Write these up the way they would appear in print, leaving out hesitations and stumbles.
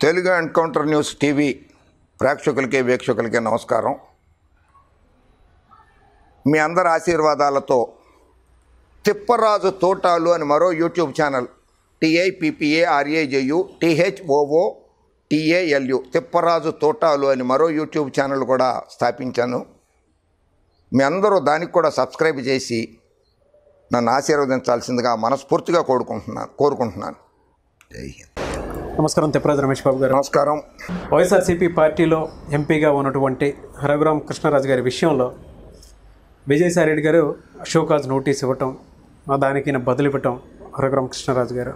Telugu encounter news TV ప్రేక్షకులకి వీక్షకులకి నమస్కారం. మీ అందరి ఆశీర్వాదాలతో తిప్పరాజు తోటాలు అని మరో YouTube channel TIPPARAJU THOOTALU Tipparaju Thotalu అని మరో యూట్యూబ్ ఛానల్ కూడా స్థాపించాను. మీ అందరూ దానికి కూడా సబ్స్క్రైబ్ చేసి నన్ను ఆశీర్వదించాల్సిందిగా మనస్ఫూర్తిగా కోరుకుంటున్నాను. జై హింద్. నమస్కారం. తిప్పరాజు రమేష్ బాబు గారు. నమస్కారం. వైఎస్ఆర్సీపీ పార్టీలో ఎంపీగా ఉన్నటువంటి రఘురామ కృష్ణరాజు గారి విషయంలో విజయసాయి రెడ్డి గారు షోకాజ్ నోటీస్ ఇవ్వటం, దానికి బదులు ఇవ్వటం రఘురామ కృష్ణరాజు గారు,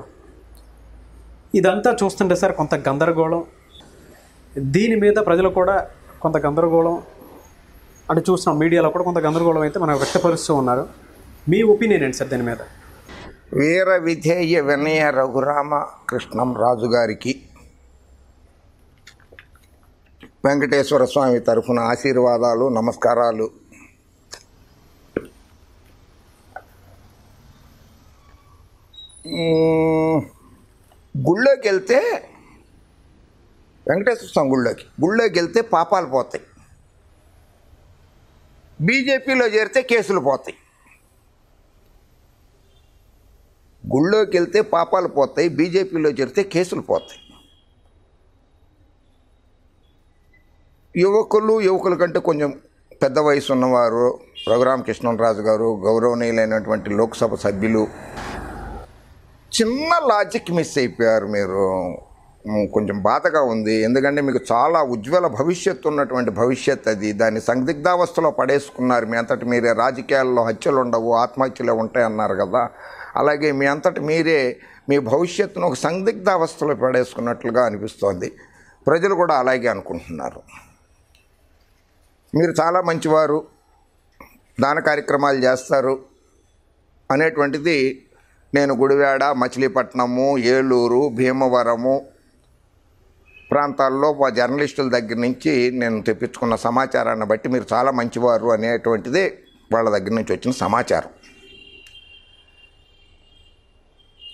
ఇదంతా చూస్తుంటే సార్ కొంత గందరగోళం. దీని మీద ప్రజలు కూడా కొంత గందరగోళం అంటే చూస్తున్నాం, మీడియాలో కూడా కొంత గందరగోళం అయితే మనం వ్యక్తపరుస్తూ ఉన్నారు. మీ ఒపీనియన్ ఏంటి సార్ దీని మీద? వీర విధేయ వినయ రఘురామ కృష్ణం రాజు గారికి వెంకటేశ్వర స్వామి తరఫున ఆశీర్వాదాలు, నమస్కారాలు. గుళ్ళోకి వెళ్తే వెంకటేశ్వర స్వామి గుళ్ళోకి వెళ్తే పాపాలు పోతాయి, బీజేపీలో చేరితే కేసులు పోతాయి. గుళ్ళోకి వెళ్తే పాపాలు పోతాయి, బీజేపీలో చేరితే కేసులు పోతాయి. యువకుల కంటే కొంచెం పెద్ద వయసు ఉన్నవారు, రఘురామ కృష్ణరాజు గారు, గౌరవనీయులైనటువంటి లోక్సభ సభ్యులు, చిన్న లాజిక్ మిస్ అయిపోయారు మీరు. కొంచెం బాధగా ఉంది. ఎందుకంటే మీకు చాలా ఉజ్వల భవిష్యత్తు ఉన్నటువంటి భవిష్యత్ అది. దాన్ని సందిగ్ధావస్థలో పడేసుకున్నారు. మీ అంతటి మీరే రాజకీయాల్లో హత్యలు ఉండవు, ఆత్మహత్యలే ఉంటాయి అన్నారు కదా. అలాగే మీ అంతటి మీరే మీ భవిష్యత్తును ఒక సందిగ్ధావస్థలో పడేసుకున్నట్లుగా అనిపిస్తోంది. ప్రజలు కూడా అలాగే అనుకుంటున్నారు. మీరు చాలా మంచివారు, దాన కార్యక్రమాలు చేస్తారు అనేటువంటిది నేను గుడివాడ, మచిలీపట్నము, ఏలూరు, భీమవరము ప్రాంతాల్లో జర్నలిస్టుల దగ్గర నుంచి నేను తెప్పించుకున్న సమాచారాన్ని బట్టి మీరు చాలా మంచివారు అనేటువంటిదే వాళ్ళ దగ్గర నుంచి వచ్చిన సమాచారం.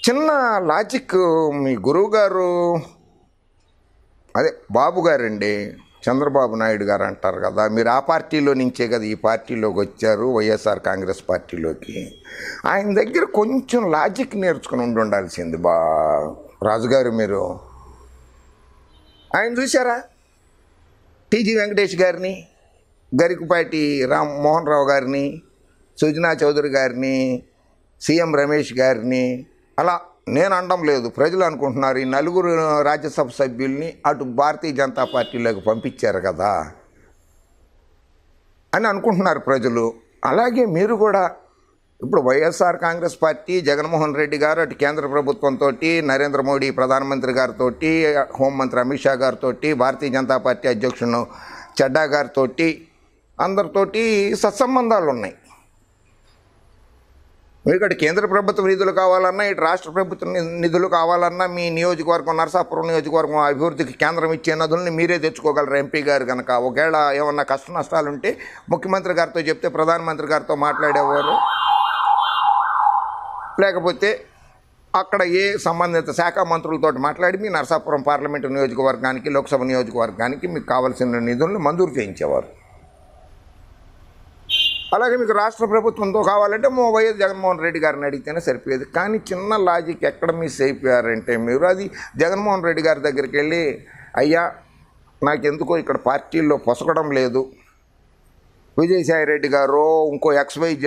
చిన్న లాజిక్, మీ గురువు గారు అదే బాబు గారండి, చంద్రబాబు నాయుడు గారు అంటారు కదా, మీరు ఆ పార్టీలో నుంచే కదా ఈ పార్టీలోకి వచ్చారు, వైఎస్ఆర్ కాంగ్రెస్ పార్టీలోకి. ఆయన దగ్గర కొంచెం లాజిక్ నేర్చుకుని ఉండాల్సింది రాజుగారు మీరు. ఆయన చూసారా? టీజీ వెంకటేష్ గారిని, గరికపాటి మోహన్ రావు గారిని, సుజనా చౌదరి గారిని, సీఎం రమేష్ గారిని, అలా నేను అనడం లేదు, ప్రజలు అనుకుంటున్నారు. ఈ నలుగురు రాజ్యసభ సభ్యుల్ని అటు భారతీయ జనతా పార్టీలోకి పంపించారు కదా అని అనుకుంటున్నారు ప్రజలు. అలాగే మీరు కూడా ఇప్పుడు వైఎస్ఆర్ కాంగ్రెస్ పార్టీ, జగన్మోహన్ రెడ్డి గారు అటు కేంద్ర ప్రభుత్వంతో, నరేంద్ర మోడీ ప్రధానమంత్రి గారితో, హోంమంత్రి అమిత్ షా గారితో, భారతీయ జనతా పార్టీ అధ్యక్షుడు చడ్డా గారితో, అందరితోటి సత్సంబంధాలు ఉన్నాయి. ఇక్కడ కేంద్ర ప్రభుత్వ నిధులు కావాలన్నా, ఇటు రాష్ట్ర ప్రభుత్వ నిధులు కావాలన్నా, మీ నియోజకవర్గం నరసాపురం నియోజకవర్గం అభివృద్ధికి కేంద్రం ఇచ్చే నిధుల్ని మీరే తెచ్చుకోగలరు ఎంపీ గారు కనుక. ఒకవేళ ఏమన్నా కష్ట నష్టాలు ఉంటే ముఖ్యమంత్రి గారితో చెప్తే ప్రధానమంత్రి గారితో మాట్లాడేవారు, లేకపోతే అక్కడ ఏ సంబంధిత శాఖ మంత్రులతో మాట్లాడి మీ నరసాపురం పార్లమెంటు నియోజకవర్గానికి, లోక్సభ నియోజకవర్గానికి మీకు కావాల్సిన నిధులను మంజూరు చేయించేవారు. అలాగే మీకు రాష్ట్ర ప్రభుత్వంతో కావాలంటే వైఎస్ జగన్మోహన్ రెడ్డి గారిని అడిగితేనే సరిపోయేది. కానీ చిన్న లాజిక్ ఎక్కడ మిస్ అయిపోయారంటే మీరు, అది జగన్మోహన్ రెడ్డి గారి దగ్గరికి వెళ్ళి, అయ్యా నాకెందుకో ఇక్కడ పార్టీల్లో పొసగడం లేదు, విజయసాయి రెడ్డి గారు ఇంకో XYZ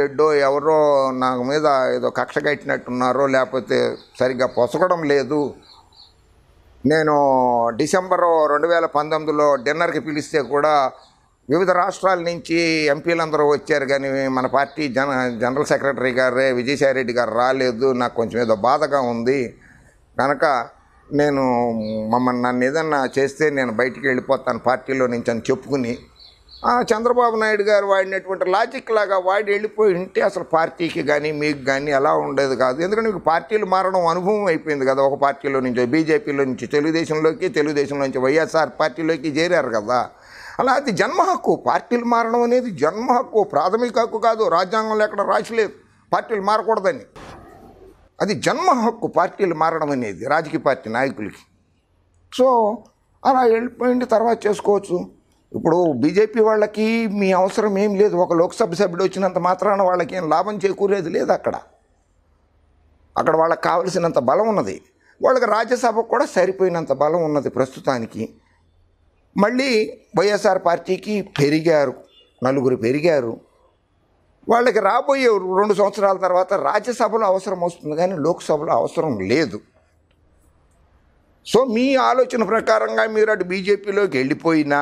ఎవరో నా మీద ఏదో కక్ష కట్టినట్టున్నారో, లేకపోతే సరిగ్గా పొసగడం లేదు, నేను డిసెంబర్ 2019లో డిన్నర్కి పిలిస్తే కూడా వివిధ రాష్ట్రాల నుంచి ఎంపీలందరూ వచ్చారు, కానీ మన పార్టీ జనరల్ సెక్రటరీ గారే విజయసాయి రెడ్డి గారు రాలేదు, నాకు కొంచెం ఏదో బాధగా ఉంది కనుక నన్ను ఏదన్నా చేస్తే నేను బయటికి వెళ్ళిపోతాను పార్టీలో నుంచి అని చెప్పుకుని చంద్రబాబు నాయుడు గారు వాడినటువంటి లాజిక్ లాగా వాడి వెళ్ళిపోయి ఉంటే అసలు పార్టీకి కానీ మీకు కానీ అలా ఉండేది కాదు. ఎందుకంటే మీకు పార్టీలు మారడం అనుభవం అయిపోయింది కదా. ఒక పార్టీలో నుంచి బీజేపీలో నుంచి తెలుగుదేశంలో నుంచి వైఎస్ఆర్ పార్టీలోకి చేరారు కదా. అలా అది జన్మ హక్కు. పార్టీలు మారడం అనేది జన్మ హక్కు, ప్రాథమిక హక్కు కాదు. రాజ్యాంగంలో ఎక్కడ రాసిలేదు పార్టీలు మారకూడదని. అది జన్మ హక్కు పార్టీలు మారడం అనేది రాజకీయ పార్టీ నాయకులకి. సో అలా వెళ్ళిపోయింది, తర్వాత చేసుకోవచ్చు. ఇప్పుడు బీజేపీ వాళ్ళకి మీ అవసరం ఏం లేదు. ఒక లోక్సభ సభ్యుడు వచ్చినంత మాత్రాన వాళ్ళకి ఏం లాభం చేకూరేది లేదు. అక్కడ వాళ్ళకి కావలసినంత బలం ఉన్నది. వాళ్ళకి రాజ్యసభకు కూడా సరిపోయినంత బలం ఉన్నది ప్రస్తుతానికి. మళ్ళీ వైఎస్ఆర్ పార్టీకి నలుగురు పెరిగారు. వాళ్ళకి రాబోయే 2 సంవత్సరాల తర్వాత రాజ్యసభలో అవసరం వస్తుంది, కానీ లోక్సభలో అవసరం లేదు. సో మీ ఆలోచన ప్రకారంగా మీరు అటు బీజేపీలోకి వెళ్ళిపోయినా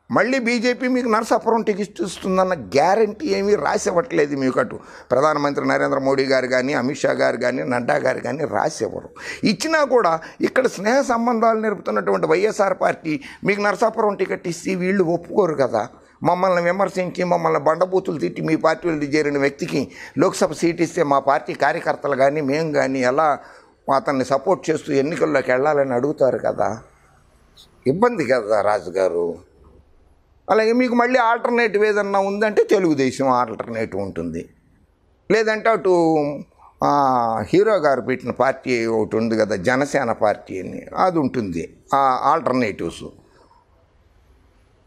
మళ్ళీ బీజేపీ మీకు నరసాపురం టికెట్ ఇస్తుందన్న గ్యారంటీ ఏమీ రాసివ్వట్లేదు మీకు. అటు ప్రధానమంత్రి నరేంద్ర మోడీ గారు కానీ, అమిత్ షా గారు కానీ, నడ్డా గారు కానీ రాసివ్వరు. ఇచ్చినా కూడా ఇక్కడ స్నేహ సంబంధాలు నేర్పుతున్నటువంటి వైఎస్ఆర్ పార్టీ మీకు నరసాపురం టికెట్ ఇస్తే వీళ్ళు ఒప్పుకోరు కదా. మమ్మల్ని విమర్శించి మమ్మల్ని బండబూతులు తిట్టి మీ పార్టీలో చేరిన వ్యక్తికి లోక్సభ సీట్ ఇస్తే మా పార్టీ కార్యకర్తలు కానీ మేము కానీ ఎలా అతన్ని సపోర్ట్ చేస్తూ ఎన్నికల్లోకి వెళ్ళాలని అడుగుతారు కదా. ఇబ్బంది కదా రాజుగారు. అలాగే మీకు మళ్ళీ ఆల్టర్నేటివ్ ఏదన్నా ఉందంటే తెలుగుదేశం ఆల్టర్నేటివ్ ఉంటుంది, లేదంటే అటు హీరో గారు పెట్టిన పార్టీ ఒకటి ఉంది కదా, జనసేన పార్టీ అని, అది ఉంటుంది, ఆల్టర్నేటివ్స్.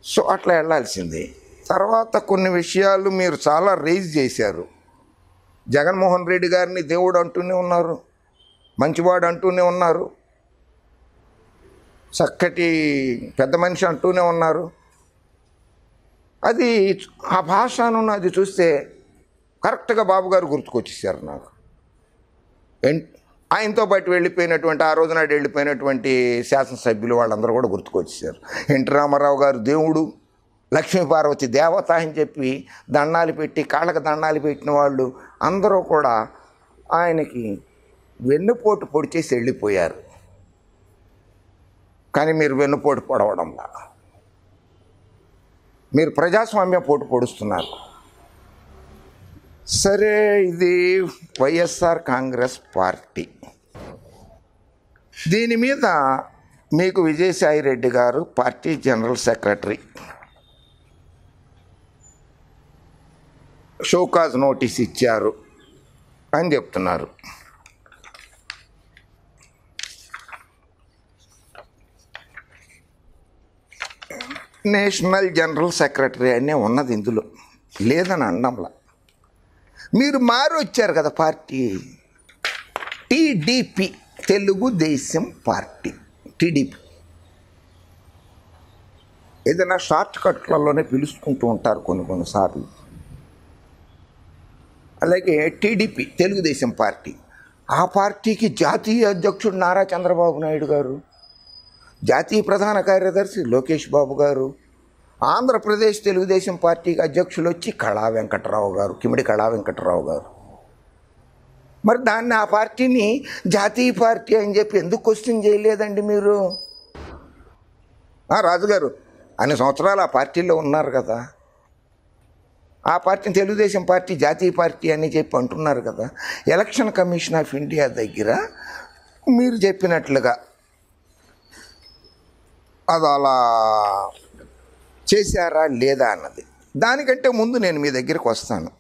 సో అట్లా వెళ్ళాల్సిందే. తర్వాత కొన్ని విషయాలు మీరు చాలా రైజ్ చేశారు. జగన్మోహన్ రెడ్డి గారిని దేవుడు అంటూనే ఉన్నారు, మంచివాడు అంటూనే ఉన్నారు, చక్కటి పెద్ద మనిషి అంటూనే ఉన్నారు. అది ఆ భాషను అది చూస్తే కరెక్ట్గా బాబు గారు గుర్తుకొచ్చేసారు నాకు. ఆయనతో పాటు వెళ్ళిపోయినటువంటి ఆ రోజు నాడు వెళ్ళిపోయినటువంటి శాసనసభ్యులు వాళ్ళందరూ కూడా గుర్తుకొచ్చేసారు. ఎన్టీ రామారావు గారు దేవుడు, లక్ష్మీపార్వతి దేవత అని చెప్పి దండాలు పెట్టి కాళ్ళకు దండాలు పెట్టిన వాళ్ళు అందరూ కూడా ఆయనకి వెన్నుపోటు పొడిచేసి వెళ్ళిపోయారు. కానీ మీరు వెన్నుపోటు పొడవడంలా మీరు ప్రజాస్వామ్య పోటు పొడుస్తున్నారు. సరే, ఇది వైఎస్ఆర్ కాంగ్రెస్ పార్టీ. దీని మీద మీకు విజయసాయి రెడ్డి గారు party general secretary show cause notice ఇచ్చారు అని చెప్తున్నారు. నేషనల్ జనరల్ సెక్రటరీ అనే ఉన్నది ఇందులో, లేదని అనడంలా. మీరు మారి వచ్చారు కదా party, TDP, Telugu Desam party, TDP. ఏదైనా షార్ట్ కట్లలోనే పిలుచుకుంటూ ఉంటారు కొన్నిసార్లు. అలాగే టీడీపీ, తెలుగుదేశం పార్టీ, ఆ పార్టీకి జాతీయ అధ్యక్షుడు నారా చంద్రబాబు నాయుడు గారు, జాతీయ ప్రధాన కార్యదర్శి లోకేష్ బాబు గారు, ఆంధ్రప్రదేశ్ తెలుగుదేశం పార్టీకి అధ్యక్షులు వచ్చి కిమిడి కళా వెంకటరావు గారు. మరి దాన్ని ఆ పార్టీని జాతీయ పార్టీ అని చెప్పి ఎందుకు క్వశ్చన్ చేయలేదండి మీరు? రాజుగారు అన్ని సంవత్సరాలు ఆ పార్టీలో ఉన్నారు కదా, ఆ పార్టీని తెలుగుదేశం పార్టీ జాతీయ పార్టీ అని చెప్పి అంటున్నారు కదా. ఎలక్షన్ కమిషన్ ఆఫ్ ఇండియా దగ్గర మీరు చెప్పినట్లుగా అది అలా చేశారా లేదా అన్నది. దానికంటే ముందు నేను మీ దగ్గరికి వస్తాను.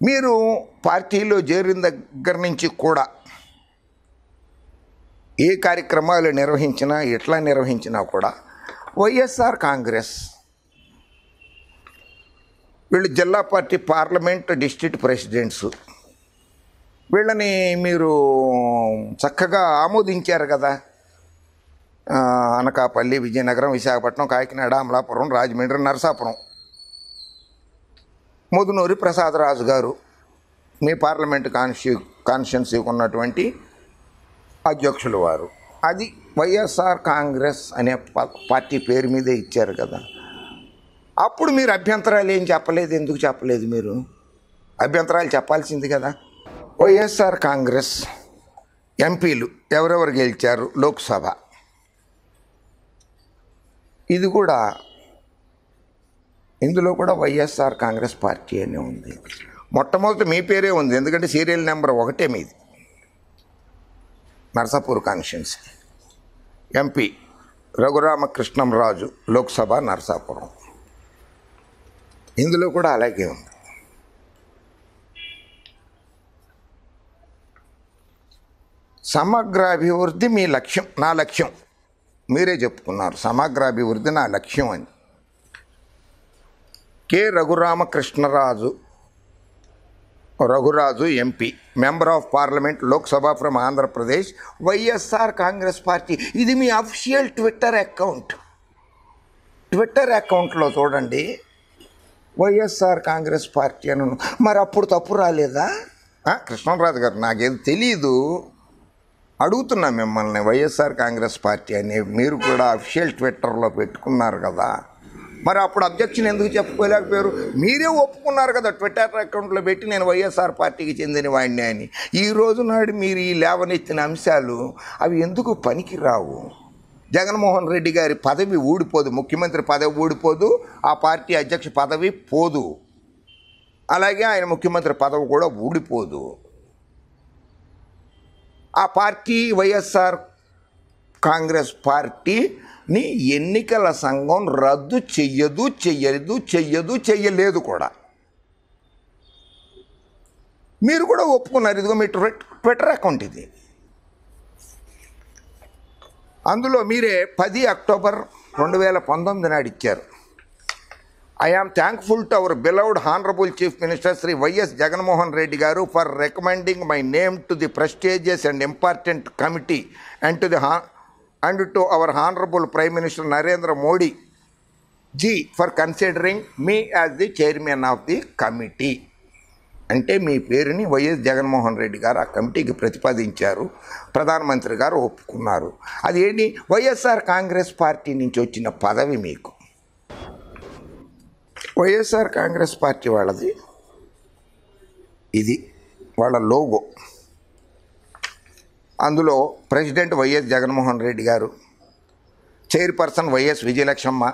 మీరు పార్టీలో చేరిన దగ్గర నుంచి కూడా ఏ కార్యక్రమాలు నిర్వహించినా, ఎట్లా నిర్వహించినా కూడా వైఎస్ఆర్ కాంగ్రెస్ వీళ్ళు జిల్లా పార్టీ పార్లమెంట్ డిస్ట్రిక్ట్ ప్రెసిడెంట్స్, వీళ్ళని మీరు చక్కగా ఆమోదించారు కదా. అనకాపల్లి, విజయనగరం, విశాఖపట్నం, కాకినాడ, అమలాపురం, రాజమండ్రి, నరసాపురం. ముదునూరి ప్రసాదరాజు గారు మీ పార్లమెంట్ కాన్స్టిట్యున్సీకి ఉన్నటువంటి అధ్యక్షులు వారు. అది వైఎస్ఆర్ కాంగ్రెస్ అనే పార్టీ పేరు మీదే ఇచ్చారు కదా. అప్పుడు మీరు అభ్యంతరాలు ఏం చెప్పలేదు? ఎందుకు చెప్పలేదు? మీరు అభ్యంతరాలు చెప్పాల్సింది కదా. వైఎస్ఆర్ కాంగ్రెస్ ఎంపీలు ఎవరెవరు గెలిచారు లోక్సభ, ఇది కూడా ఇందులో కూడా వైఎస్ఆర్ కాంగ్రెస్ పార్టీ అనే ఉంది. మొట్టమొదటి మీ పేరే ఉంది, ఎందుకంటే సీరియల్ నెంబర్ 1 మీది. Narasapur constituency MP Raghurama Krishnam Raju, Lok Sabha Narasapuram. ఇందులో కూడా అలాగే ఉంది. సమగ్ర అభివృద్ధి మీ లక్ష్యం, నా లక్ష్యం. మీరే చెప్పుకున్నారు సమగ్రాభివృద్ధి నా లక్ష్యం అని. K Raghuraju MP, member of parliament Lok Sabha from Andhra Pradesh, YSR congress party. ఇది మీ అఫీషియల్ ట్విట్టర్ అకౌంట్లో చూడండి, వైఎస్ఆర్ కాంగ్రెస్ పార్టీ అని. మరి అప్పుడు తప్పు రాలేదా? కృష్ణరాజు గారు నాకేది తెలీదు, అడుగుతున్నా మిమ్మల్ని. వైఎస్ఆర్ కాంగ్రెస్ పార్టీ అని మీరు కూడా అఫీషియల్ ట్విట్టర్లో పెట్టుకున్నారు కదా, మరి అప్పుడు అబ్జెక్షన్ ఎందుకు చెప్పుకోలేకపోయారు? మీరే ఒప్పుకున్నారు కదా ట్విట్టర్ అకౌంట్లో పెట్టి నేను వైఎస్ఆర్ పార్టీకి చెందిన వాడిని అని. ఈ రోజు నాడు మీరు ఈ లేవనెత్తిన అంశాలు అవి ఎందుకు పనికిరావు? జగన్మోహన్ రెడ్డి గారి పదవి ఊడిపోదు, ముఖ్యమంత్రి పదవి ఊడిపోదు, ఆ పార్టీ అధ్యక్ష పదవి పోదు, అలాగే ఆయన ముఖ్యమంత్రి పదవి కూడా ఊడిపోదు. ఆ పార్టీ వైఎస్ఆర్ కాంగ్రెస్ పార్టీని ఎన్నికల సంఘం రద్దు చెయ్యలేదు కూడా. మీరు కూడా ఒప్పుకున్నారు. ఇదిగో మీ ట్విట్టర్ అకౌంట్ ఇది. అందులో మీరే 10 అక్టోబర్ 2019 నాడు ఇచ్చారు. I am thankful to our beloved honourable chief minister Shri Y S Jaganmohan Reddy garu for recommending my name to the prestigious and important committee and to our honourable prime minister Narendra Modi ji for considering me as the chairman of the committee. అంటే మీ పేరుని YS Jaganmohan Reddy గారు ఆ కమిటీకి ప్రతిపాదించారు, ప్రధానమంత్రి గారు ఒప్పుకున్నారు. అది ఏంటి? వైఎస్ఆర్ కాంగ్రెస్ పార్టీ నుంచి వచ్చిన పదవి మీకు. వైఎస్ఆర్ కాంగ్రెస్ పార్టీ వాళ్ళది ఇది, వాళ్ళ లోగో. అందులో president YS Jaganmohan Reddy garu, chairperson YS Vijayalakshmamma,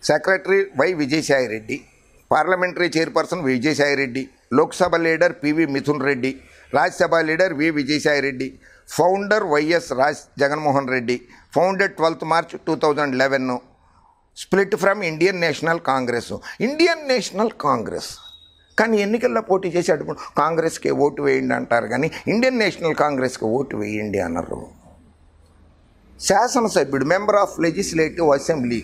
secretary Y Vijayasai Reddy, parliamentary chairperson Vijayasai Reddy, Lok Sabha leader PV Mithun Reddy, Rajya Sabha leader V Vijayasai Reddy, founder YS Jaganmohan Reddy, founded 12 March 2011, split from Indian national Congress. కానీ ఎన్నికల్లో పోటీ చేసి అడుగు కాంగ్రెస్కి ఓటు వేయండి అంటారు, కానీ ఇండియన్ నేషనల్ కాంగ్రెస్కి ఓటు వేయండి అన్నారు. శాసనసభ్యుడు, member of legislative assembly,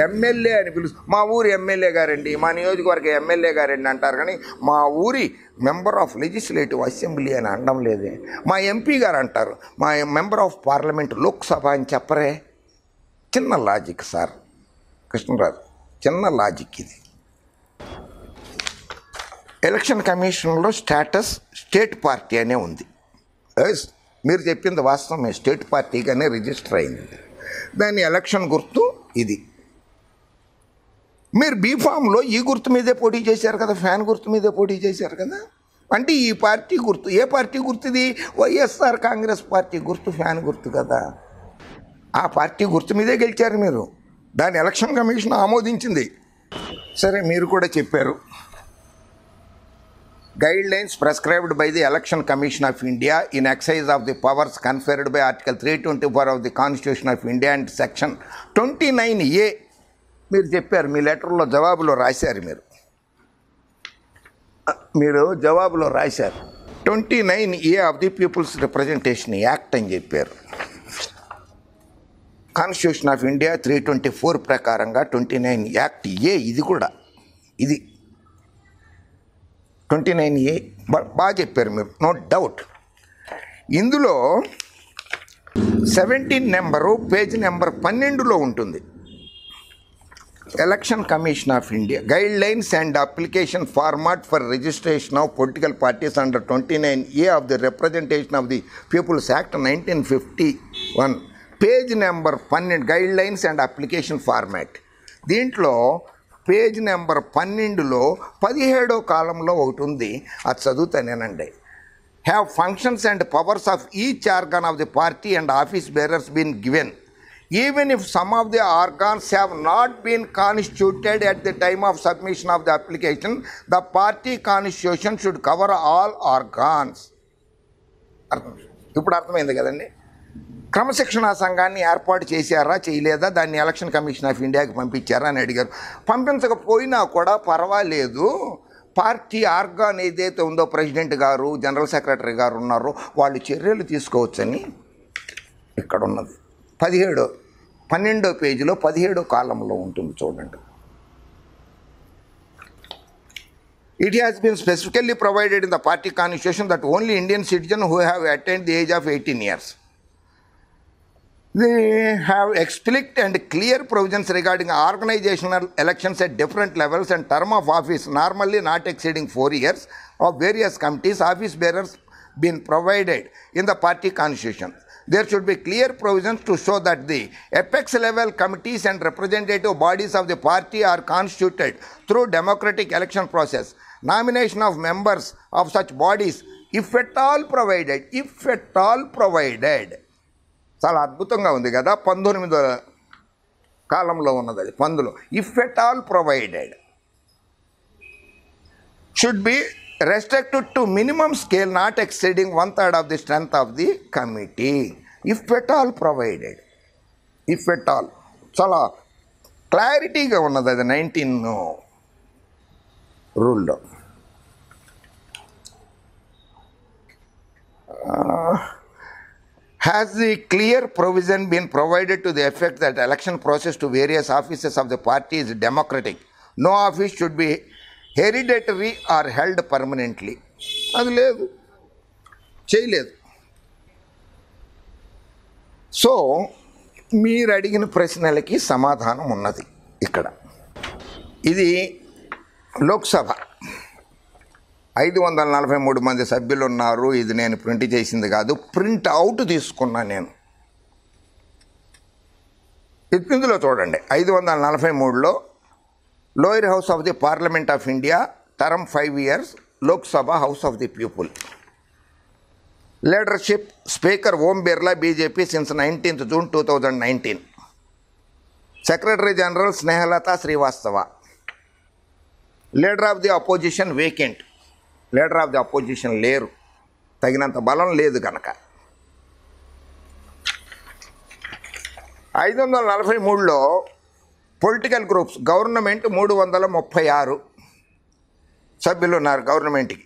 MLA అని మా ఊరి ఎమ్మెల్యే గారండి, మా నియోజకవర్గ ఎమ్మెల్యే గారండి అంటారు, కానీ మా ఊరి మెంబర్ ఆఫ్ లెజిస్లేటివ్ అసెంబ్లీ అని అనడం లేదే. మా ఎంపీ గారు అంటారు, మా మెంబర్ ఆఫ్ పార్లమెంట్ లోక్సభ అని చెప్పరే. చిన్న లాజిక్ సార్ కృష్ణరాజు, చిన్న లాజిక్ ఇది. ఎలక్షన్ కమిషన్లో స్టేట్ పార్టీ అనే ఉంది. మీరు చెప్పింది వాస్తవమే, స్టేట్ పార్టీగానే రిజిస్టర్ అయింది. దాని ఎలక్షన్ గుర్తు ఇది. మీరు బీఫామ్లో ఈ గుర్తు మీదే పోటీ చేశారు కదా, ఫ్యాన్ గుర్తు మీదే పోటీ చేశారు కదా. అంటే ఈ పార్టీ గుర్తు ఏ పార్టీ గుర్తు ఇది? వైఎస్ఆర్ కాంగ్రెస్ పార్టీ గుర్తు, ఫ్యాన్ గుర్తు కదా. ఆ పార్టీ గుర్తు మీదే గెలిచారు మీరు. దాని ఎలక్షన్ కమిషన్ ఆమోదించింది. సరే, మీరు కూడా చెప్పారు, guidelines prescribed by the Election Commission of India in exercise of the powers conferred by Article 324 of the Constitution of India and Section 29A. మీరు చెప్పారు, మీ లెటర్లో జవాబులో రాశారు, మీరు జవాబులో రాశారు 29A of the peoples representation act అని చెప్పారు. కాన్స్టిట్యూషన్ ఆఫ్ ఇండియా 324 ప్రకారంగా 29 act ఏ ఇది కూడా, ఇది 29A బాగా చెప్పారు మీరు, నో డౌట్. ఇందులో 17 నెంబరు పేజ్ నెంబర్ 12లో ఉంటుంది. Election commission of India guidelines and application format for registration of political parties under 29A of the representation of the people's act 1951, page number 12, guidelines and application format. దీంట్లో page number 12లో 17వ కాలంలో ఒకటి ఉంది, అది చదువుతానేనండి. Have functions and powers of each organ of the party and office bearers been given even if some of the organs have not been constituted at the time of submission of the application, the party constitution should cover all organs. ఇప్పుడు అర్థమైంది కదండి. క్రమశిక్షణా సంఘాన్ని ఏర్పాటు చేశారా చేయలేదా, దాన్ని election commission of ఇండియాకి పంపించారా అని అడిగారు. పంపించకపోయినా కూడా పర్వాలేదు, పార్టీ ఆర్గాన్ ఏదైతే ఉందో ప్రెసిడెంట్ గారు, జనరల్ సెక్రటరీ గారు ఉన్నారో వాళ్ళు చర్యలు తీసుకోవచ్చని ఇక్కడ ఉన్నది. 17 12వ పేజీలో 17వ కాలంలో ఉంటుంది చూడండి. It has been specifically provided in the party constitution that only Indian citizens who have attained the age of 18 years. They have explicit and clear provisions regarding organizational elections at different levels and term of office normally not exceeding 4 years of various committees, office bearers been provided in the party constitution. There should be clear provisions to show that the apex level committees and representative bodies of the party are constituted through democratic election process. Nomination of members of such bodies, if at all provided, చాలా అద్భుతంగా ఉంది కదా. 19వ కాలంలో ఉన్నది అది. 19లో if at all provided should be restricted to minimum scale not exceeding 1/3 of the strength of the committee. If at all provided. If at all. చాలా క్లారిటీగా ఉన్నది అది 19 రూల్లో. Has the clear provision been provided to the effect that election process to various offices of the party is democratic? No office should be hereditary or held permanently. అది లేదు, చేయలేదు. So మీరు అడిగిన ప్రశ్నలకి సమాధానం ఉన్నది ఇక్కడ. ఇది లోక్సభ 543 మంది సభ్యులు ఉన్నారు. ఇది నేను ప్రింట్ చేసింది కాదు, ప్రింట్ అవుట్ తీసుకున్నా నేను. ఇందులో చూడండి 543లో lower house of the parliament of India, term 5 years, Lok Sabha house of the people. Leadership speaker Om Birla, BJP since 19th June 2019. Secretary general Snehlata Srivastava. Leader of the opposition vacant. Leader of the opposition లేరు, తగినంత బలం లేదు కనుక. 543లో పొలిటికల్ గ్రూప్స్, గవర్నమెంట్ 336 సభ్యులు ఉన్నారు గవర్నమెంట్కి.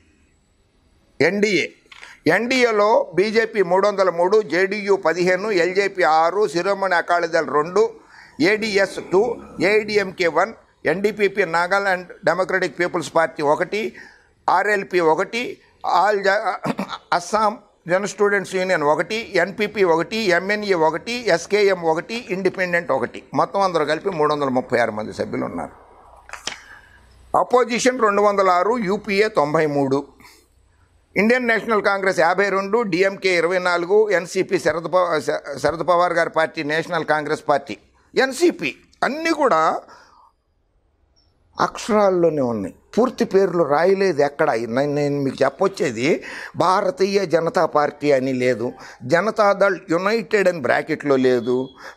ఎన్డీఏలో BJP 303, JDU 15, LJP 6, Shiromani Akali Dal 2, ADS 2, AIDMK 1, NDPP Nagaland democratic people's party 1, RLP 1, Assam Jana students union 1, NPP 1, MNA 1, SKM 1, independent 1. మొత్తం అందరూ కలిపి 336 మంది సభ్యులు ఉన్నారు. Opposition 206, UPA 93, Indian national congress 52, DMK 24, NCP Sharad Pawar గారి party national congress party, NCP అన్నీ కూడా అక్షరాల్లోనే ఉన్నాయి. పూర్తి పేర్లు రాయలేదు ఎక్కడ. నేను మీకు చెప్పొచ్చేది భారతీయ జనతా పార్టీ అని లేదు, జనతాదళ్ యునైటెడ్ అని బ్రాకెట్లో లేదు,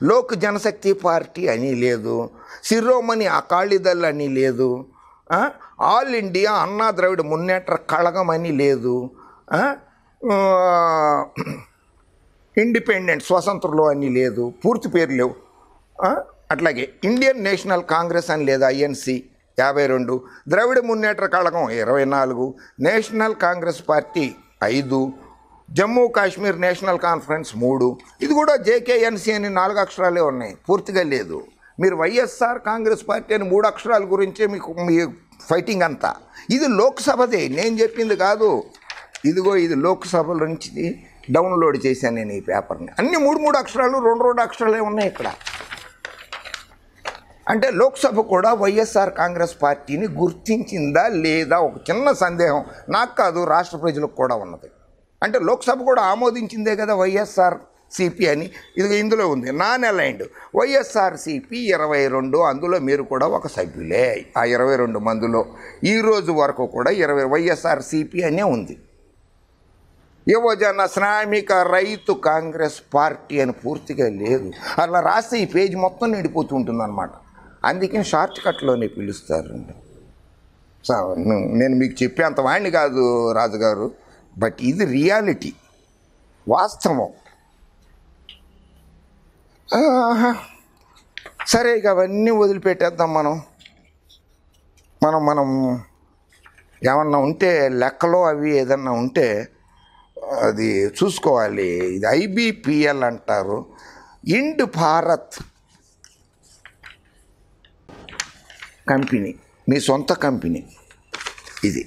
లోక్ జనశక్తి పార్టీ అని లేదు, శిరోమణి అకాలీదళ్ అని లేదు, ఆల్ ఇండియా అన్నా ద్రవిడ మున్నేట్ర కళగం అని లేదు, ఇండిపెండెంట్ స్వతంత్రులు అని లేదు, పూర్తి పేరు లేవు. అట్లాగే ఇండియన్ నేషనల్ కాంగ్రెస్ అని లేదు, INC 52, Dravida Munnetra Kazhagam 24, national congress party 5, Jammu Kashmir national conference 3. ఇది కూడా జేకేఎన్సీ అని 4 అక్షరాలే ఉన్నాయి, పూర్తిగా లేదు. మీరు వైఎస్ఆర్ కాంగ్రెస్ పార్టీ అని 3 అక్షరాల గురించే మీకు మీ ఫైటింగ్ అంతా. ఇది లోక్సభదే, నేను చెప్పింది కాదు. ఇదిగో ఇది లోక్సభ నుంచి డౌన్లోడ్ చేశాను నేను ఈ పేపర్ని. అన్ని 3 అక్షరాలు 2 అక్షరాలే ఉన్నాయి ఇక్కడ. అంటే లోక్సభ కూడా వైఎస్ఆర్ కాంగ్రెస్ పార్టీని గుర్తించిందా లేదా ఒక చిన్న సందేహం నాకు కాదు, రాష్ట్ర ప్రజలకు కూడా ఉన్నది. అంటే లోక్సభ కూడా ఆమోదించిందే కదా వైఎస్ఆర్ సిపి అని. ఇది ఇందులో ఉంది, నాన్ అలైన్డ్ వైఎస్ఆర్ సిపి 22, అందులో మీరు కూడా ఒక సభ్యులే. ఆ 22 మందిలో ఈరోజు వరకు కూడా 20 వైఎస్ఆర్ సిపి అనే ఉంది. యువజన శ్రామిక రైతు కాంగ్రెస్ పార్టీ అని పూర్తిగా లేదు. అలా రాస్తే ఈ పేజీ మొత్తం నిండిపోతుంటుంది అన్నమాట. అందుకని షార్ట్ కట్లోనే పిలుస్తారండి. నేను మీకు చెప్పేంత వాడిని కాదు రాజుగారు, బట్ ఇది రియాలిటీ, వాస్తవం. సరే ఇక అవన్నీ వదిలిపెట్టేద్దాం. మనం ఏమన్నా ఉంటే లెక్కలో అవి ఏదన్నా ఉంటే అది చూసుకోవాలి. ఇది ఐబిపిఎల్ అంటారు, ఇండ్ భారత్ కంపెనీ, మీ సొంత కంపెనీ ఇది.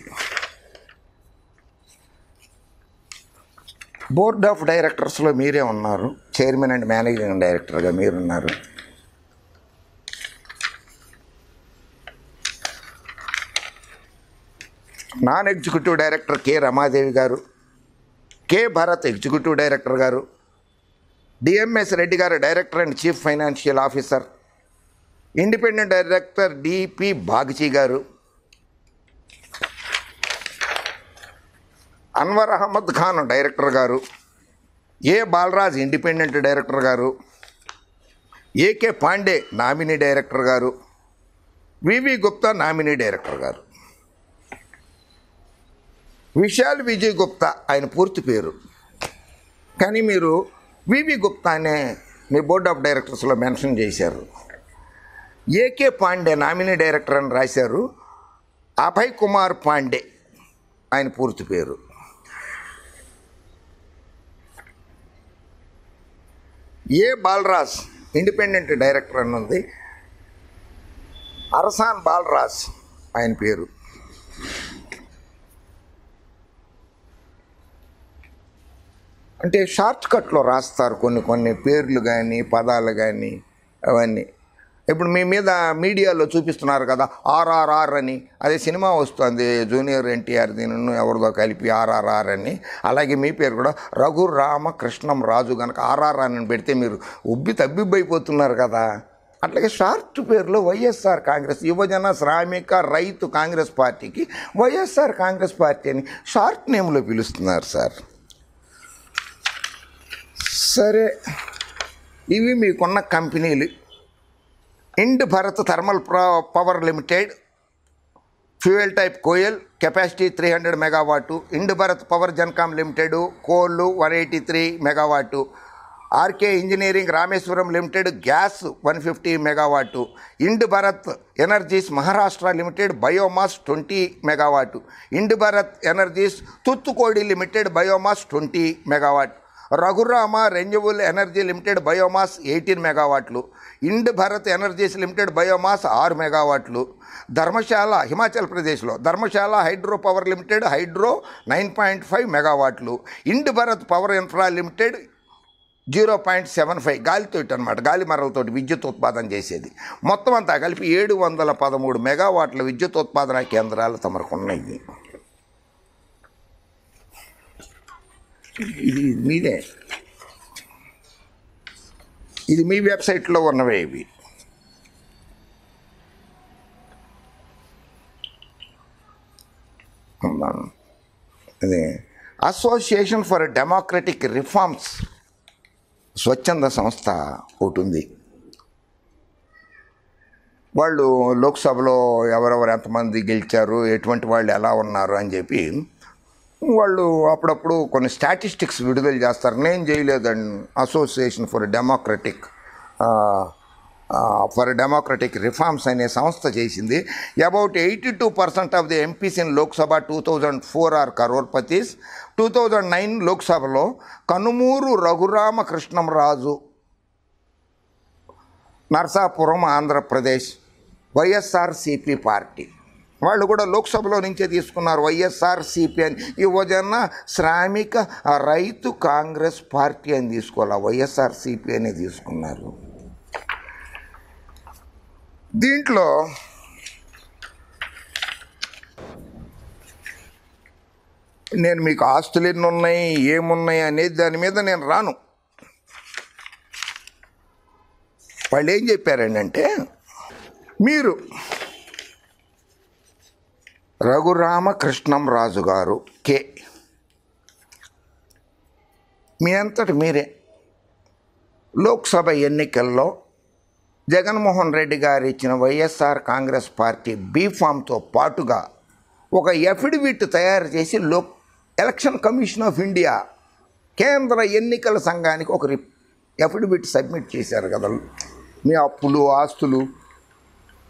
బోర్డ్ ఆఫ్ డైరెక్టర్స్లో మీరే ఉన్నారు, చైర్మన్ అండ్ మేనేజింగ్ డైరెక్టర్గా మీరున్నారు. Non executive director K Ramadevi గారు, కె భరత్ ఎగ్జిక్యూటివ్ డైరెక్టర్ గారు, డిఎంఎస్ రెడ్డి గారు director and chief financial officer, independent director DP Bagchi గారు, అన్వర్ అహ్మద్ ఖాన్ డైరెక్టర్ గారు, ఏ బాలరాజ్ ఇండిపెండెంట్ డైరెక్టర్ గారు, ఏకే పాండే నామినీ డైరెక్టర్ గారు, వివి గుప్తా నామినీ డైరెక్టర్ గారు. విశాల్ విజయ్ గుప్తా ఆయన పూర్తి పేరు, కానీ మీరు వివి గుప్తా అనే మీ బోర్డ్ ఆఫ్ డైరెక్టర్స్లో మెన్షన్ చేశారు. ఏకే పాండే నామినీ డైరెక్టర్ అని రాశారు. అభయ్ కుమార్ పాండే ఆయన పూర్తి పేరు. ఏ బాలరాజ్ ఇండిపెండెంట్ డైరెక్టర్ అని ఉంది. అరసాన్ బాలరాజ్ ఆయన పేరు. అంటే షార్ట్ కట్లో రాస్తారు కొన్ని పేర్లు కానీ పదాలు కానీ అవన్నీ. ఇప్పుడు మీ మీద మీడియాలో చూపిస్తున్నారు కదా ఆర్ఆర్ఆర్ అని, అదే సినిమా వస్తుంది జూనియర్ ఎన్టీఆర్ దీని ఎవరిదో కలిపి ఆర్ఆర్ఆర్ అని. అలాగే మీ పేరు కూడా రఘురామకృష్ణం రాజు కనుక ఆర్ఆర్ఆర్ అని పెడితే మీరు తబ్బిబ్బైపోతున్నారు కదా. అట్లాగే షార్ట్ పేరులో వైఎస్ఆర్ కాంగ్రెస్ యువజన శ్రామిక రైతు కాంగ్రెస్ పార్టీకి వైఎస్ఆర్ కాంగ్రెస్ పార్టీ అని షార్ట్ నేమ్లో పిలుస్తున్నారు సార్. సరే, ఇవి మీకున్న కంపెనీలు. Ind Bharat thermal power limited, fuel type coal, capacity 300 megawatt. Ind Bharat power Gencom limited, coal 183 megawatt. RK engineering Rameswaram limited, gas 150 megawatt. Ind Bharat energies Maharashtra limited, biomass 20 megawatt. Ind Bharat energies Thoothukudi limited, biomass 20 megawatt. Raghurama renewable energy limited, biomass 18 మెగావాట్లు. Ind Bharat energies limited, biomass 6 మెగావాట్లు. ధర్మశాల హిమాచల్ ప్రదేశ్లో Dharamshala hydro power limited, hydro 9.5 మెగావాట్లు. Ind Bharat power infra limited 0.75 గాలితోటి అనమాట, గాలి మరలతోటి విద్యుత్ ఉత్పాదన చేసేది. మొత్తం అంతా కలిపి 713 మెగావాట్ల విద్యుత్ ఉత్పాదన కేంద్రాలు తమకు ఉన్నాయి. ఇది మీదే, ఇది మీ వెబ్సైట్లో ఉన్నవే ఇవి. ఇది అసోసియేషన్ ఫర్ డెమోక్రటిక్ రిఫార్మ్స్ స్వచ్ఛంద సంస్థ ఒకటి ఉంది. వాళ్ళు లోక్సభలో ఎవరెవరు ఎంతమంది గెలిచారు, ఎటువంటి వాళ్ళు ఎలా ఉన్నారు అని చెప్పి వాళ్ళు అప్పుడప్పుడు కొన్ని స్టాటిస్టిక్స్ విడుదల చేస్తారు. నేను చేయలేదండి, అసోసియేషన్ ఫర్ డెమోక్రటిక్ రిఫార్మ్స్ అనే సంస్థ చేసింది. About 82% of the MPs in Lok Sabha 2004 are crorepatis. 2009 లోక్సభలో కనుమూరు రఘురామకృష్ణంరాజు, నర్సాపురం, ఆంధ్రప్రదేశ్, వైఎస్ఆర్సిపి పార్టీ వాళ్ళు కూడా లోక్సభలో నుంచే తీసుకున్నారు. వైఎస్ఆర్సిపి అని యువజన శ్రామిక రైతు కాంగ్రెస్ పార్టీ అని తీసుకోవాలి, వైఎస్ఆర్సిపి అని తీసుకున్నారు. దీంట్లో నేను మీకు ఆస్తులు ఎన్ని ఉన్నాయి ఏమున్నాయి అనేది దాని మీద నేను రాను. వాళ్ళు ఏం చెప్పారంటే, మీరు రఘురామకృష్ణంరాజు గారు కే మీ అంతటి మీరే లోక్సభ ఎన్నికల్లో జగన్మోహన్ రెడ్డి గారు ఇచ్చిన వైఎస్ఆర్ కాంగ్రెస్ పార్టీ బీఫామ్తో పాటుగా ఒక ఎఫిడవిట్ తయారు చేసి ఎలక్షన్ కమిషన్ ఆఫ్ ఇండియా కేంద్ర ఎన్నికల సంఘానికి ఒక ఎఫిడవిట్ సబ్మిట్ చేశారు కదా. మీ అప్పులు ఆస్తులు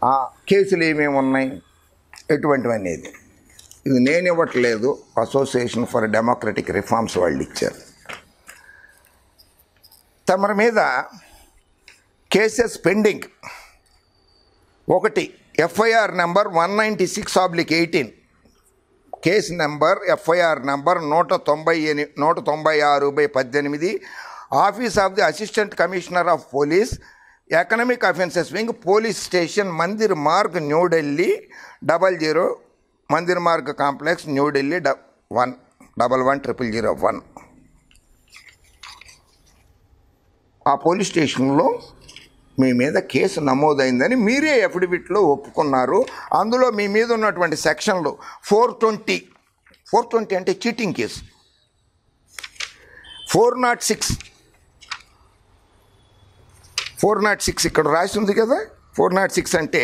ఆ కేసులు ఏమేమి ఉన్నాయి ఎటువంటివి అనేది. ఇది నేను ఇవ్వట్లేదు, అసోసియేషన్ ఫర్ డెమోక్రటిక్ రిఫార్మ్స్ వాళ్ళు ఇచ్చారు. తమరి మీద కేసెస్ పెండింగ్ ఒకటి FIR number 196/18, case number FIR number 196/18, office of the assistant commissioner of police, economic offences wing, police station, Mandir Marg, New Delhi 00, Mandir Marg complex, New Delhi 1110001. ఆ పోలీస్ స్టేషన్లో మీ మీద కేసు నమోదైందని మీరే అఫిడవిట్లో ఒప్పుకున్నారు. అందులో మీ మీద ఉన్నటువంటి సెక్షన్లు 420 అంటే చీటింగ్ కేసు, 406 ఇక్కడ రాసి ఉంది కదా. 406 అంటే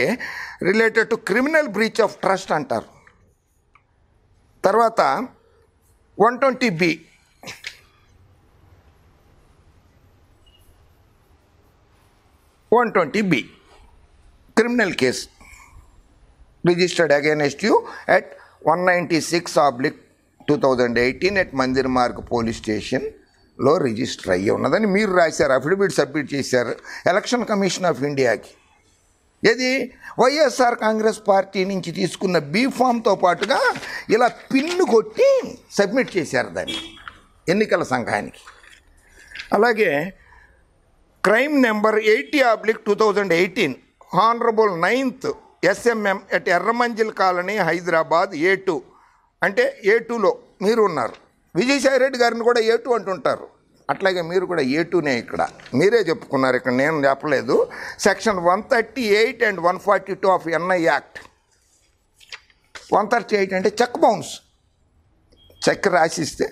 related to criminal breach of trust అంటారు. తర్వాత 120B criminal case registered against you at 196/2018 at Mandir Marg police స్టేషన్లో రిజిస్టర్ అయ్యి ఉన్నదని మీరు రాశారు, అఫిడవిట్ సబ్మిట్ చేశారు ఎలక్షన్ కమిషన్ ఆఫ్ ఇండియాకి. ఇది వైఎస్ఆర్ కాంగ్రెస్ పార్టీ నుంచి తీసుకున్న బీ ఫామ్తో పాటుగా ఇలా పిన్ను కొట్టి సబ్మిట్ చేశారు దాన్ని ఎన్నికల సంఘానికి. అలాగే crime number 80/2018, honourable 9th SMM at Erram Manzil colony, Hyderabad A2, అంటే A2లో మీరు ఉన్నారు. విజయసాయి రెడ్డి గారిని కూడా A2 అంటుంటారు, అట్లాగే మీరు కూడా A2నే. ఇక్కడ మీరే చెప్పుకున్నారు, ఇక్కడ నేను చెప్పలేదు. Section 138 and 142 of NI act. 138 అంటే చెక్ బౌన్స్, చెక్ రాసిస్తే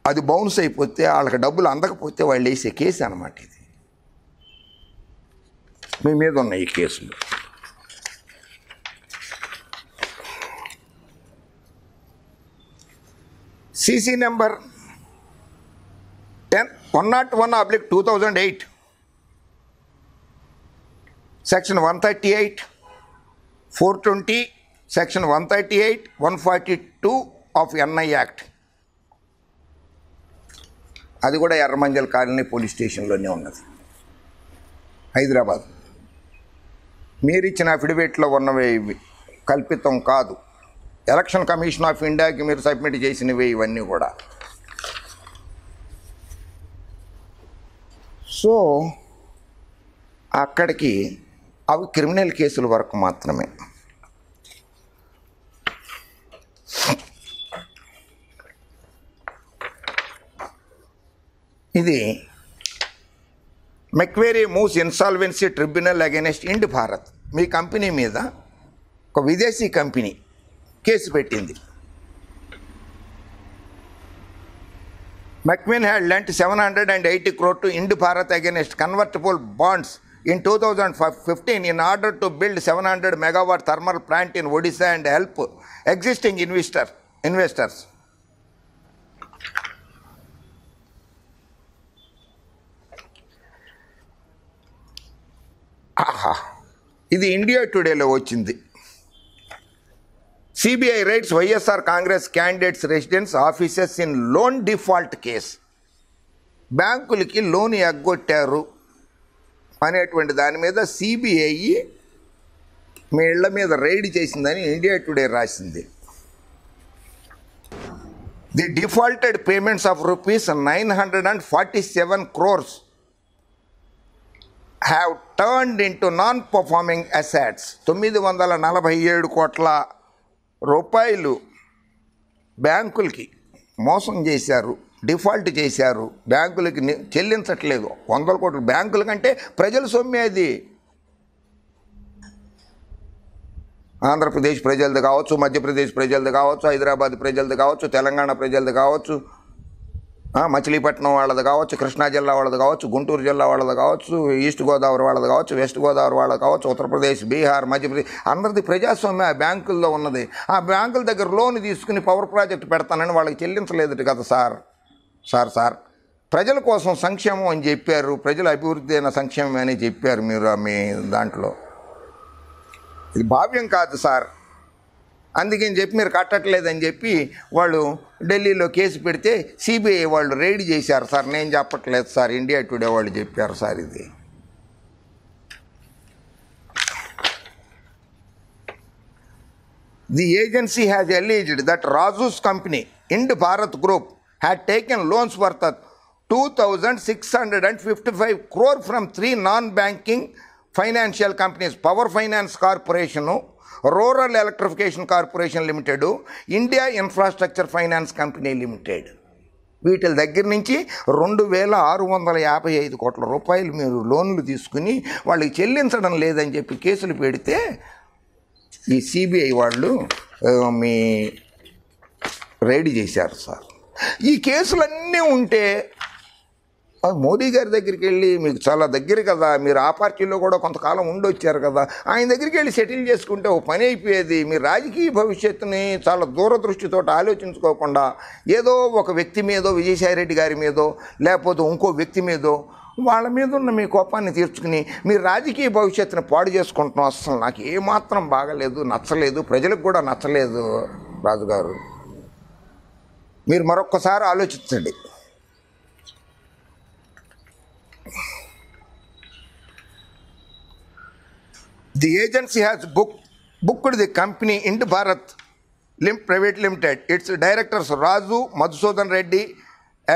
అది బౌన్స్ అయిపోతే వాళ్ళకి డబ్బులు అందకపోతే వాళ్ళు వేసే కేసు అన్నమాట ఇది. మీ మీద ఉన్న ఈ కేసులు CC number 101/2008, section 138, 420, section 138, 142 of NI act. అది కూడా ఎర్రమంజల్ కాలనీ పోలీస్ స్టేషన్లోనే ఉన్నది, హైదరాబాద్. మీరు ఇచ్చిన అఫిడవిట్లో ఉన్నవే ఇవి, కల్పితం కాదు. ఎలక్షన్ కమిషన్ ఆఫ్ ఇండియాకి మీరు సబ్మిట్ చేసినవే ఇవన్నీ కూడా. సో అక్కడికి అవి క్రిమినల్ కేసుల వరకు మాత్రమే. ఇది Macquarie moves insolvency tribunal against Ind Bharat. మీ కంపెనీ మీద ఒక విదేశీ కంపెనీ కేసు పెట్టింది. Macquarie had lent 780 crore to Ind Bharat against convertible bonds in 2015 in order to build 700 megawatt thermal plant in Odisha and help existing investors. ఇది India టుడేలో వచ్చింది. CBI rights YSR Congress candidates residence offices in loan default case. బ్యాంకులకి loan ఎగ్గొట్టారు అనేటువంటి దాని మీద CBI మీ ఇళ్ల మీద ride చేసిందని India today రాసింది. The defaulted payments of ₹947 crores have turned into non-performing assets. 947 కోట్ల రూపాయలు బ్యాంకులకి మోసం చేశారు, డిఫాల్ట్ చేశారు, బ్యాంకులకి చెల్లించట్లేదు. 100 కోట్లు బ్యాంకుల కంటే ప్రజల సొమ్మే అది. ఆంధ్రప్రదేశ్ ప్రజలది కావచ్చు, మధ్యప్రదేశ్ ప్రజలది కావచ్చు, హైదరాబాద్ ప్రజలది కావచ్చు, తెలంగాణ ప్రజలది కావచ్చు, మచిలీపట్నం వాళ్ళది కావచ్చు, కృష్ణా జిల్లా వాళ్ళది కావచ్చు, గుంటూరు జిల్లా వాళ్ళది కావచ్చు, ఈస్ట్ గోదావరి వాళ్ళది కావచ్చు, వెస్ట్ గోదావరి వాళ్ళది కావచ్చు, ఉత్తరప్రదేశ్, బీహార్, మధ్యప్రదేశ్, అందరిది ప్రజాస్వామ్యం ఆ బ్యాంకుల్లో ఉన్నది. ఆ బ్యాంకుల దగ్గర లోన్ తీసుకుని పవర్ ప్రాజెక్ట్ పెడతానని వాళ్ళకి చెల్లించలేదు కదా సార్. ప్రజల కోసం సంక్షేమం అని చెప్పారు, ప్రజల అభివృద్ధి అయిన సంక్షేమం అని చెప్పారు మీరు మీ దాంట్లో. ఇది భావ్యం కాదు సార్. అందుకని చెప్పి మీరు కట్టట్లేదని చెప్పి వాళ్ళు ఢిల్లీలో కేసు పెడితే సిబిఐ వాళ్ళు రైడ్ చేశారు సార్. నేను చెప్పట్లేదు సార్, ఇండియా టుడే వాళ్ళు చెప్పారు సార్. ఇది The agency has alleged that Raju's company, Ind Bharat Group, had taken loans worth 2,655 crore from three non-banking financial companies: Power Finance Corporation, Rural Electrification Corporation Limited, India Infrastructure Finance Company Limited. వీటి దగ్గర నుంచి 2,655 కోట్ల రూపాయలు మీరు లోన్లు తీసుకుని వాళ్ళకి చెల్లించడం లేదని చెప్పి కేసులు పెడితే ఈ సిబిఐ వాళ్ళు మీ రైడ్ చేశారు సార్. ఈ కేసులన్నీ ఉంటే మోదీ గారి దగ్గరికి వెళ్ళి, మీకు చాలా దగ్గర కదా, మీరు ఆ పార్టీలో కూడా కొంతకాలం ఉండొచ్చారు కదా, ఆయన దగ్గరికి వెళ్ళి సెటిల్ చేసుకుంటే ఓ పని అయిపోయేది. మీ రాజకీయ భవిష్యత్తుని చాలా దూరదృష్టితో ఆలోచించుకోకుండా ఏదో ఒక వ్యక్తి మీదో, విజయసాయిరెడ్డి గారి మీదో, లేకపోతే ఇంకో వ్యక్తి మీదో వాళ్ళ మీద ఉన్న మీ కోపాన్ని తీర్చుకుని మీ రాజకీయ భవిష్యత్తుని పాడు చేసుకుంటున్నాం. అసలు నాకు ఏమాత్రం బాగలేదు, నచ్చలేదు, ప్రజలకు కూడా నచ్చలేదు. రాజుగారు, మీరు మరొక్కసారి ఆలోచించండి. The agency has booked the company Ind Bharat Private Limited, its directors Raju Madhusudan Reddy,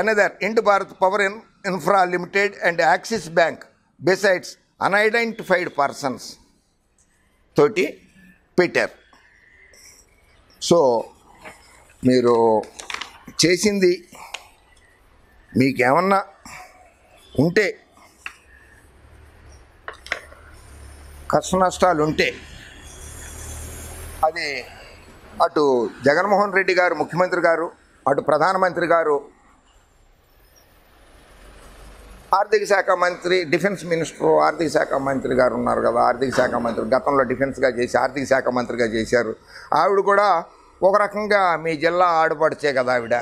another Ind Bharat Power Infra Limited, and Axis Bank, besides unidentified persons తోటి పెట్టారు. సో మీరు చేసింది మీకేమన్నా ఉంటే, కష్ట నష్టాలు ఉంటే, అది అటు జగన్మోహన్ రెడ్డి గారు ముఖ్యమంత్రి గారు, అటు ప్రధానమంత్రి గారు, ఆర్థిక శాఖ మంత్రి, డిఫెన్స్ మినిస్టర్, ఆర్థిక శాఖ మంత్రి గారు ఉన్నారు కదా, ఆర్థిక శాఖ మంత్రి గతంలో డిఫెన్స్గా చేసి ఆర్థిక శాఖ మంత్రిగా చేశారు. ఆవిడ కూడా ఒక రకంగా మీ జిల్లా ఆడుపడిచే కదా ఆవిడ.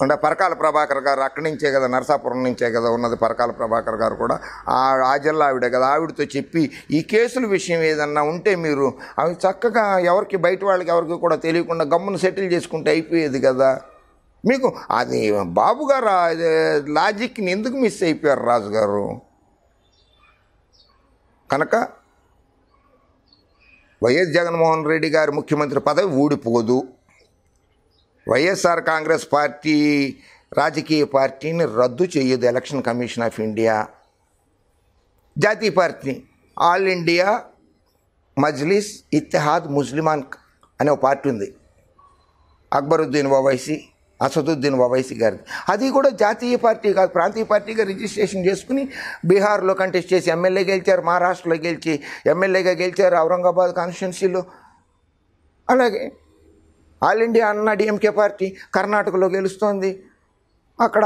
అంటే పరకాల ప్రభాకర్ గారు అక్కడి నుంచే కదా, నరసాపురం నుంచే కదా ఉన్నది పరకాల ప్రభాకర్ గారు కూడా, ఆ జిల్లా ఆవిడే కదా. ఆవిడతో చెప్పి ఈ కేసుల విషయం ఏదన్నా ఉంటే మీరు అవి చక్కగా ఎవరికి, బయట వాళ్ళకి ఎవరికి కూడా తెలియకుండా గమ్మును సెటిల్ చేసుకుంటే అయిపోయేది కదా. మీకు అది బాబు గారు లాజిక్ని ఎందుకు మిస్ అయిపోయారు రాజుగారు? కనుక వైఎస్ జగన్మోహన్ రెడ్డి గారి ముఖ్యమంత్రి పదవి ఊడిపోదు. వైఎస్ఆర్ కాంగ్రెస్ పార్టీ రాజకీయ పార్టీని రద్దు చేయదు ఎలక్షన్ కమిషన్ ఆఫ్ ఇండియా. జాతీయ పార్టీ ఆల్ ఇండియా మజ్లిస్ ఇత్తెహాద్ ముస్లిమాన్ అనే ఒక పార్టీ ఉంది, అక్బరుద్దీన్ ఓవైసీ, అసదుద్దీన్ ఓవైసీ గారిది. అది కూడా జాతీయ పార్టీ కాదు, ప్రాంతీయ పార్టీగా రిజిస్ట్రేషన్ చేసుకుని బీహార్లో కంటెస్ట్ చేసి ఎమ్మెల్యే గెలిచారు, మహారాష్ట్రలో గెలిచి ఎమ్మెల్యేగా గెలిచారు, ఔరంగాబాద్ కాన్స్టిట్యున్సీలో. అలాగే ఆల్ ఇండియా అన్నా డిఎంకే పార్టీ కర్ణాటకలో గెలుస్తోంది, అక్కడ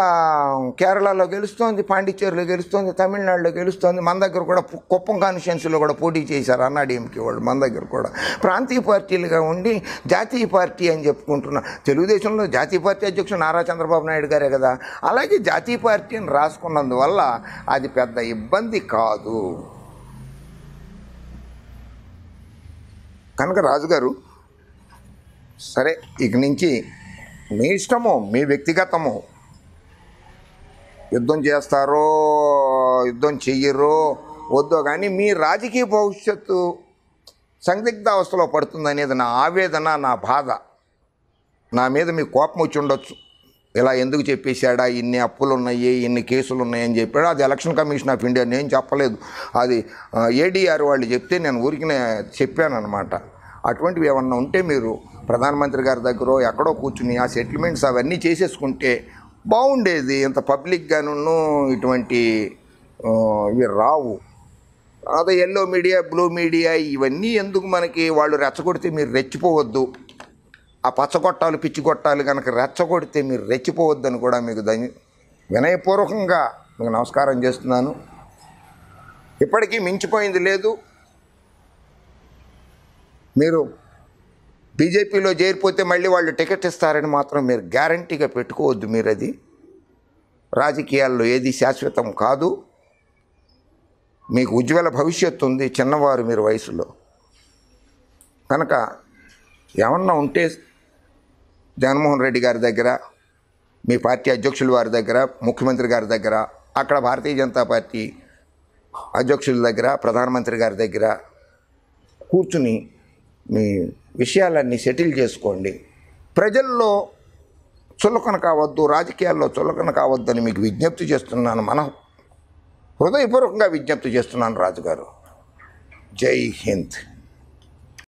కేరళలో గెలుస్తోంది, పాండిచ్చేరిలో గెలుస్తోంది, తమిళనాడులో గెలుస్తోంది. మన దగ్గర కూడా కుప్పం కాన్స్టిట్యున్సీలో కూడా పోటీ చేశారు అన్నా డిఎంకే వాళ్ళు. మన దగ్గర కూడా ప్రాంతీయ పార్టీలుగా ఉండి జాతీయ పార్టీ అని చెప్పుకుంటున్న తెలుగుదేశంలో జాతీయ పార్టీ అధ్యక్షుడు నారా చంద్రబాబు నాయుడు గారే కదా. అలాగే జాతీయ పార్టీ అని రాసుకున్నందువల్ల అది పెద్ద ఇబ్బంది కాదు. కనుక రాజుగారు, సరే ఇక నుంచి మీ ఇష్టము, మీ వ్యక్తిగతము, యుద్ధం చేస్తారో యుద్ధం చెయ్యరో వద్దో, కానీ మీ రాజకీయ భవిష్యత్తు సందిగ్ధావస్థలో పడుతుందనేది నా ఆవేదన, నా బాధ. నా మీద మీకు కోపం వచ్చి ఉండొచ్చు, ఇలా ఎందుకు చెప్పేశాడా, ఇన్ని అప్పులు ఉన్నాయి, ఇన్ని కేసులు ఉన్నాయని చెప్పాడు. అది ఎలక్షన్ కమిషన్ ఆఫ్ ఇండియా, నేను చెప్పలేదు, అది ఏడీఆర్ వాళ్ళు చెప్తే నేను ఊరికినే చెప్పాను అనమాట. అటువంటివి ఏమన్నా ఉంటే మీరు ప్రధానమంత్రి గారి దగ్గర ఎక్కడో కూర్చుని ఆ సెటిల్మెంట్స్ అవన్నీ చేసేసుకుంటే బాగుండేది. ఇంత పబ్లిక్గాను ఇటువంటి ఇవి రావు. అదే ఎల్లో మీడియా, బ్లూ మీడియా ఇవన్నీ ఎందుకు మనకి? వాళ్ళు రెచ్చగొడితే మీరు రెచ్చిపోవద్దు. ఆ పచ్చగొట్టాలు పిచ్చిగొట్టాలు కనుక రెచ్చగొడితే మీరు రెచ్చిపోవద్దని కూడా మీకు వినయపూర్వకంగా మీకు నమస్కారం చేస్తున్నాను. ఇప్పటికీ మించిపోయింది లేదు. మీరు బీజేపీలో చేరిపోతే మళ్ళీ వాళ్ళు టికెట్ ఇస్తారని మాత్రం మీరు గ్యారంటీగా పెట్టుకోవద్దు. మీరు అది రాజకీయాల్లో ఏది శాశ్వతం కాదు. మీకు ఉజ్వల భవిష్యత్తు ఉంది, చిన్నవారు మీరు వయసులో. కనుక ఏమన్నా ఉంటే జగన్మోహన్ రెడ్డి గారి దగ్గర, మీ పార్టీ అధ్యక్షుల వారి దగ్గర, ముఖ్యమంత్రి గారి దగ్గర, అక్కడ భారతీయ జనతా పార్టీ అధ్యక్షుల దగ్గర, ప్రధానమంత్రి గారి దగ్గర కూర్చుని మీ విషయాలన్నీ సెటిల్ చేసుకోండి. ప్రజల్లో చులకన కావద్దు, రాజకీయాల్లో చులకన కావద్దు అని మీకు విజ్ఞప్తి చేస్తున్నాను. హృదయపూర్వకంగా విజ్ఞప్తి చేస్తున్నాను రాజుగారు. జై హింద్.